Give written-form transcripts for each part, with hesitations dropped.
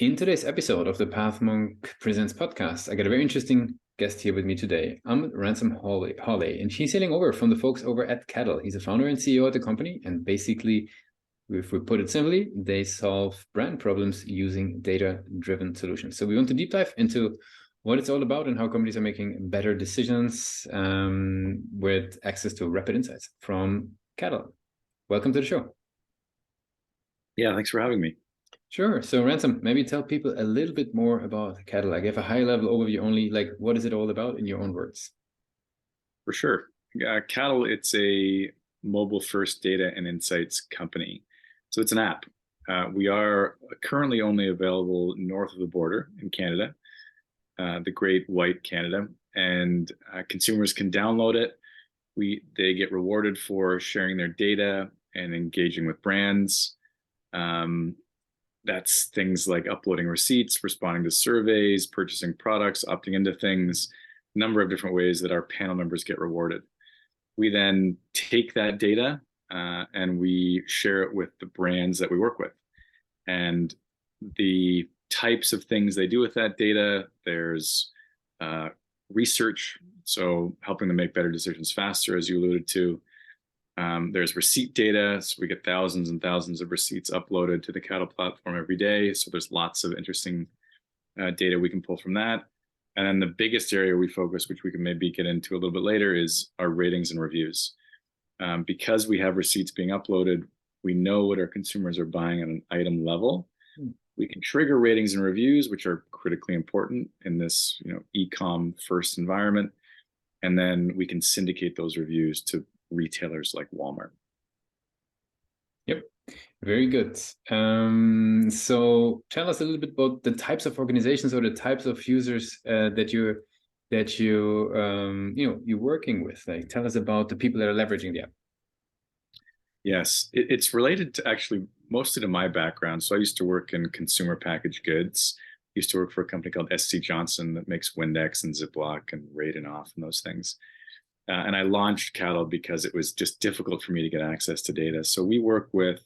In today's episode of the Path Monk Presents podcast, I got a very interesting guest here with me today. I'm with Ransom Hawley, and she's hailing over from the folks over at Caddle. He's a founder and CEO at the company, and basically, if we put it simply, they solve brand problems using data-driven solutions. So we want to deep dive into what it's all about and how companies are making better decisions with access to rapid insights from Caddle. Welcome to the show. Yeah, thanks for having me. Sure. So Ransom, maybe tell people a little bit more about Caddle. I gave a high level overview only, like what is it all about in your own words? For sure. Caddle, it's a mobile first data and insights company. So it's an app. We are currently only available north of the border in Canada, the Great White Canada, and consumers can download it. They get rewarded for sharing their data and engaging with brands. That's things like uploading receipts, responding to surveys, purchasing products, opting into things, a number of different ways that our panel members get rewarded. We then take that data and we share it with the brands that we work with. And the types of things they do with that data, there's research, so helping them make better decisions faster, as you alluded to. There's receipt data, so we get thousands and thousands of receipts uploaded to the Caddle platform every day. So there's lots of interesting data we can pull from that. And then the biggest area we focus, which we can maybe get into a little bit later, is our ratings and reviews. Because we have receipts being uploaded, we know what our consumers are buying at an item level. We can trigger ratings and reviews, which are critically important in this, e-com first environment. And then we can syndicate those reviews to retailers like Walmart. Yep, very good. So tell us a little bit about the types of organizations or the types of users that you're working with. Like, tell us about the people that are leveraging the app. Yes, it's related to actually mostly to my background. So I used to work in consumer packaged goods. I used to work for a company called SC Johnson that makes Windex and Ziploc and Raid and Off and those things. And I launched Caddle because it was just difficult for me to get access to data. So we work with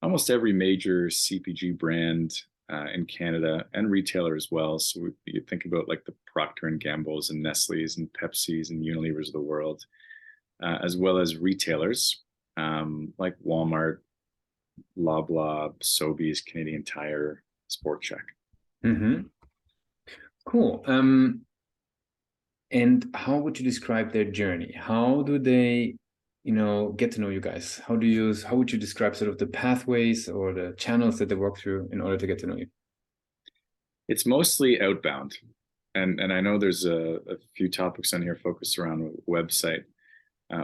almost every major CPG brand in Canada and retailer as well. So you think about like the Procter & Gamble's and Nestle's and Pepsi's and Unilever's of the world, as well as retailers like Walmart, Loblaw, Sobeys, Canadian Tire, Sport Chek. Mm-hmm. Cool. And how would you describe their journey? How do they, get to know you guys? How would you describe sort of the pathways or the channels that they walk through in order to get to know you? It's mostly outbound. And I know there's a few topics on here focused around website.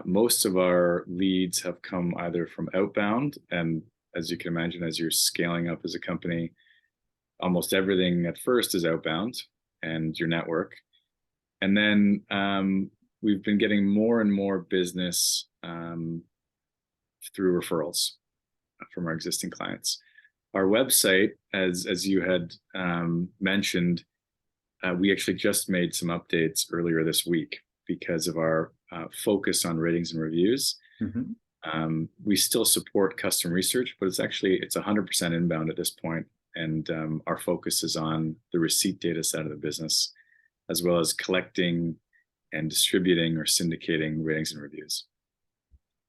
Most of our leads have come either from outbound. And as you can imagine, as you're scaling up as a company, almost everything at first is outbound and your network. And then we've been getting more and more business through referrals from our existing clients. Our website, as you had mentioned, we actually just made some updates earlier this week because of our focus on ratings and reviews. Mm-hmm. We still support custom research, but it's 100% inbound at this point. And our focus is on the receipt data side of the business, as well as collecting and distributing or syndicating ratings and reviews.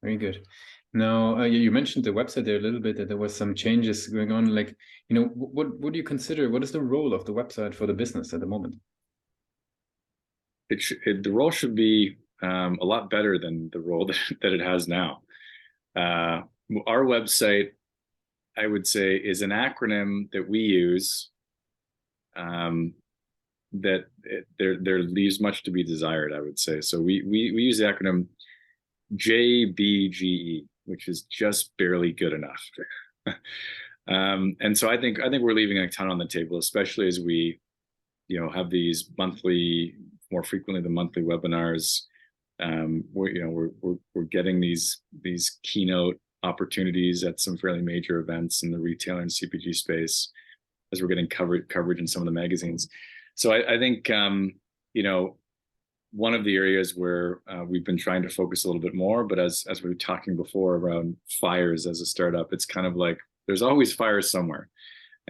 Very good. Now, you mentioned the website there a little bit, that there was some changes going on. Like, what do you consider, what is the role of the website for the business at the moment? The role should be a lot better than the role that it has now. Our website, I would say, is an acronym that we use that there leaves much to be desired, I would say. So we use the acronym JBGE, which is just barely good enough. And so I think we're leaving a ton on the table, especially as we, have these more frequently the monthly webinars. We're getting these keynote opportunities at some fairly major events in the retail and CPG space, as we're getting coverage in some of the magazines. So I think, one of the areas where we've been trying to focus a little bit more, but as we were talking before around fires as a startup, it's kind of like there's always fires somewhere.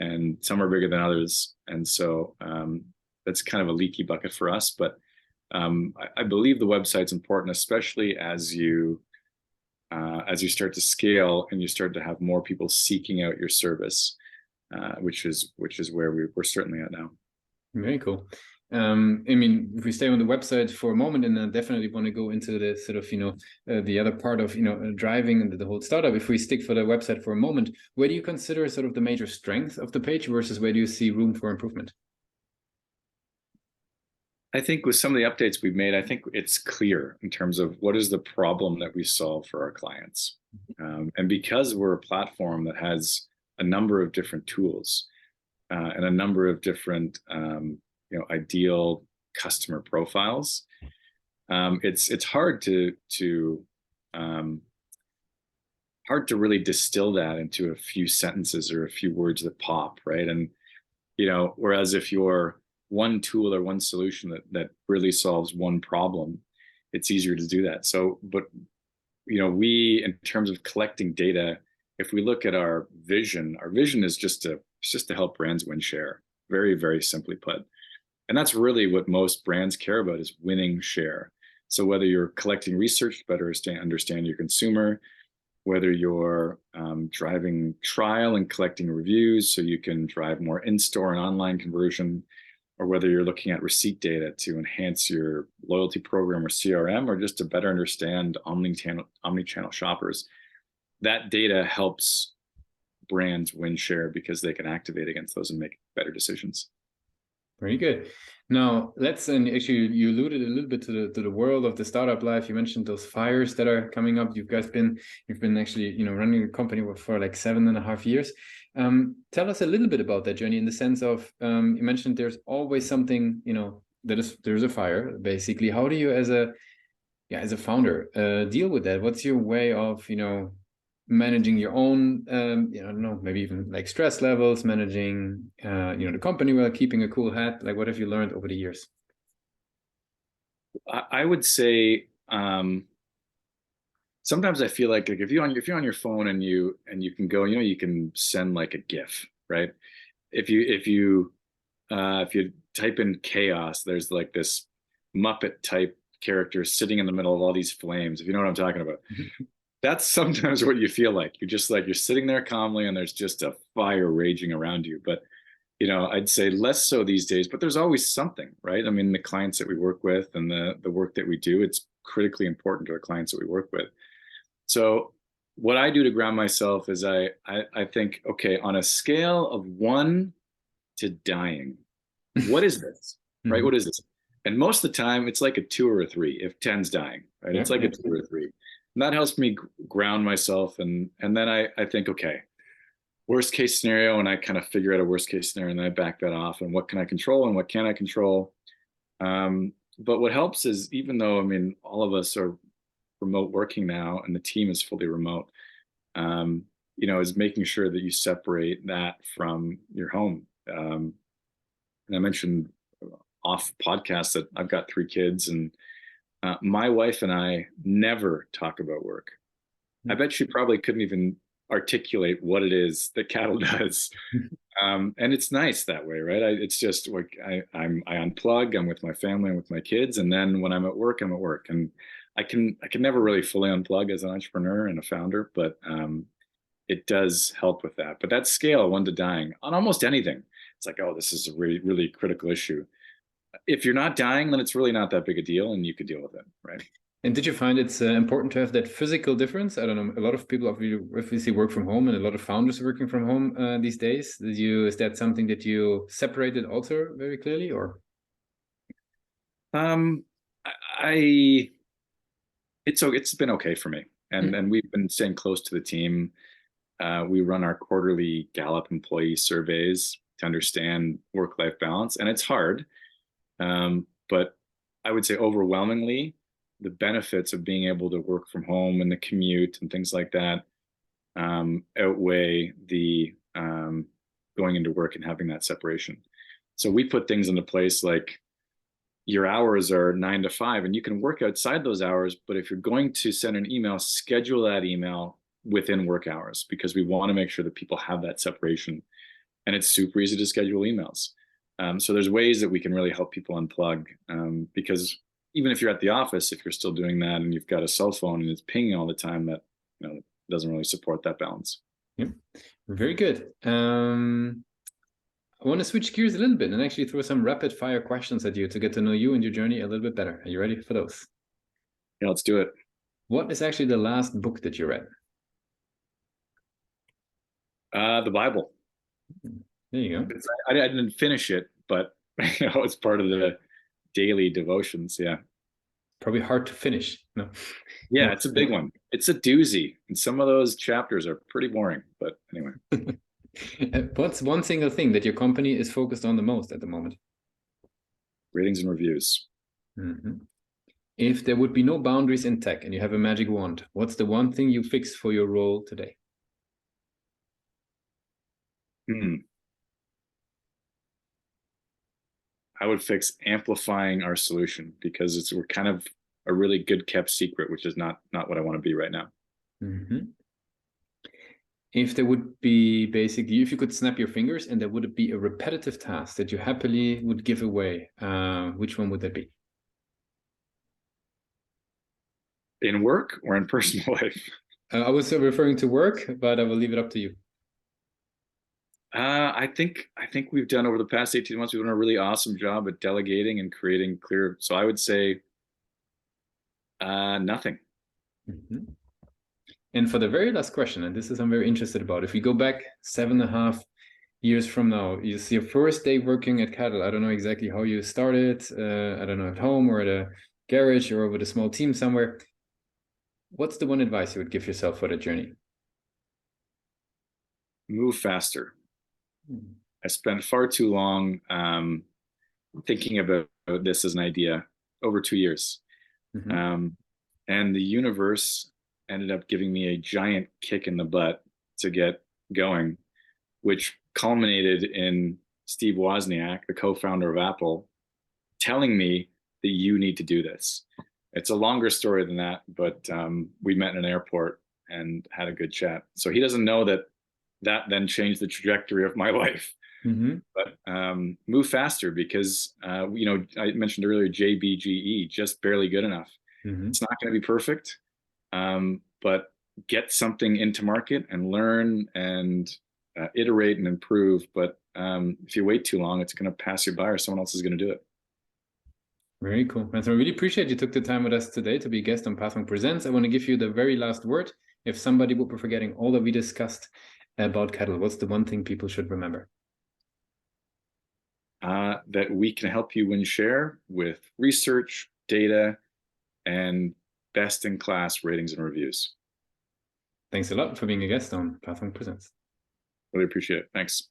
and some are bigger than others. And so that's kind of a leaky bucket for us. But I believe the website's important, especially as you start to scale and you start to have more people seeking out your service, which is where we're certainly at now. Very cool. I mean, if we stay on the website for a moment, and I definitely want to go into the sort of, the other part of, driving and the whole startup. If we stick for the website for a moment, where do you consider sort of the major strength of the page versus where do you see room for improvement? I think with some of the updates we've made, I think it's clear in terms of what is the problem that we solve for our clients. And because we're a platform that has a number of different tools and a number of different ideal customer profiles, it's hard to really distill that into a few sentences or a few words that pop, right? And whereas if you're one tool or one solution that really solves one problem, it's easier to do that. So, but we, in terms of collecting data, if we look at our vision is just to help brands win share, very, very simply put. And that's really what most brands care about, is winning share. So whether you're collecting research to better understand your consumer, whether you're driving trial and collecting reviews so you can drive more in-store and online conversion, or whether you're looking at receipt data to enhance your loyalty program or CRM, or just to better understand omni-channel shoppers, that data helps brands win share because they can activate against those and make better decisions. Very good. Now and actually you alluded a little bit to the world of the startup life. You mentioned those fires that are coming up. You've been actually running a company for like 7.5 years. Tell us a little bit about that journey, in the sense of you mentioned there's always something there's a fire basically. How do you as a founder deal with that? What's your way of managing your own I don't know, maybe even like stress levels, managing the company while keeping a cool head? Like, what have you learned over the years? I would say sometimes I feel like if you're on your phone and you can go, you can send like a GIF, right? If you type in chaos, there's like this Muppet type character sitting in the middle of all these flames, if you know what I'm talking about. That's sometimes what you feel like. You're sitting there calmly and there's just a fire raging around you. But I'd say less so these days, but there's always something, right? I mean, the clients that we work with and the work that we do, it's critically important to our clients that we work with. So what I do to ground myself is I think, okay, on a scale of 1 to dying, what is this, right? What is this? And most of the time it's like a 2 or a 3, if 10's dying, right? It's like a 2 or a 3. And that helps me ground myself. And then I think, okay, worst case scenario, and I kind of figure out a worst case scenario, and then I back that off, and what can I control and what can't I control? But what helps is, even though, I mean, all of us are remote working now and the team is fully remote, is making sure that you separate that from your home. And I mentioned off podcast that I've got 3 kids, and my wife and I never talk about work. I bet she probably couldn't even articulate what it is that Caddle does. And it's nice that way, right? It's just like I unplug, I'm with my family, I'm with my kids. And then when I'm at work, I'm at work. And I can never really fully unplug as an entrepreneur and a founder, but it does help with that. But that scale, 1 to dying, on almost anything, it's like, oh, this is a really, really critical issue. If you're not dying, then it's really not that big a deal, and you could deal with it, right? And did you find it's important to have that physical difference? I don't know. A lot of people obviously work from home, and a lot of founders are working from home these days. Is that something that you separated also very clearly, or? It's been okay for me, and we've been staying close to the team. We run our quarterly Gallup employee surveys to understand work-life balance, and it's hard. But I would say overwhelmingly, the benefits of being able to work from home and the commute and things like that outweigh the going into work and having that separation. So we put things into place like your hours are 9 to 5, and you can work outside those hours. But if you're going to send an email, schedule that email within work hours, because we want to make sure that people have that separation. and it's super easy to schedule emails. So there's ways that we can really help people unplug, because even if you're at the office, if you're still doing that and you've got a cell phone and it's pinging all the time, that doesn't really support that balance. Yep. Very good. I want to switch gears a little bit and actually throw some rapid fire questions at you to get to know you and your journey a little bit better. Are you ready for those? Yeah, let's do it. What is actually the last book that you read? The Bible. There you go. I didn't finish it, but it's part of the daily devotions. Yeah. Probably hard to finish. No. Yeah, it's a big one. It's a doozy. And some of those chapters are pretty boring, but anyway. What's one single thing that your company is focused on the most at the moment? Ratings and reviews. Mm-hmm. If there would be no boundaries in tech and you have a magic wand, what's the one thing you fix for your role today? I would fix amplifying our solution, because we're kind of a really good kept secret, which is not what I want to be right now. Mm-hmm. If there would be basically, if you could snap your fingers and there would be a repetitive task that you happily would give away, which one would that be? In work or in personal life? I was referring to work, but I will leave it up to you. I think we've done, over the past 18 months, we've done a really awesome job at delegating and creating clear. So I would say nothing. Mm-hmm. And for the very last question, and this is I'm very interested about, if we go back 7.5 years from now, you see your first day working at Caddle. I don't know exactly how you started. I don't know, at home or at a garage or with a small team somewhere. What's the one advice you would give yourself for that journey? Move faster. I spent far too long thinking about this as an idea, over 2 years. Mm-hmm. And the universe ended up giving me a giant kick in the butt to get going, which culminated in Steve Wozniak, the co-founder of Apple, telling me that you need to do this. It's a longer story than that, but we met in an airport and had a good chat. So he doesn't know that then changed the trajectory of my life. Mm-hmm. But move faster, because I mentioned earlier, JBGE, just barely good enough. Mm-hmm. It's not going to be perfect, but get something into market and learn and iterate and improve. But if you wait too long, it's going to pass you by, or someone else is going to do it. Very cool. Ransom, I really appreciate you took the time with us today to be a guest on Pathmonk Presents. I want to give you the very last word. If somebody would be forgetting all that we discussed about Caddle, what's the one thing people should remember? That we can help you win share with research, data, and best-in-class ratings and reviews. Thanks a lot for being a guest on Pathmonk Presents. Really appreciate it. Thanks.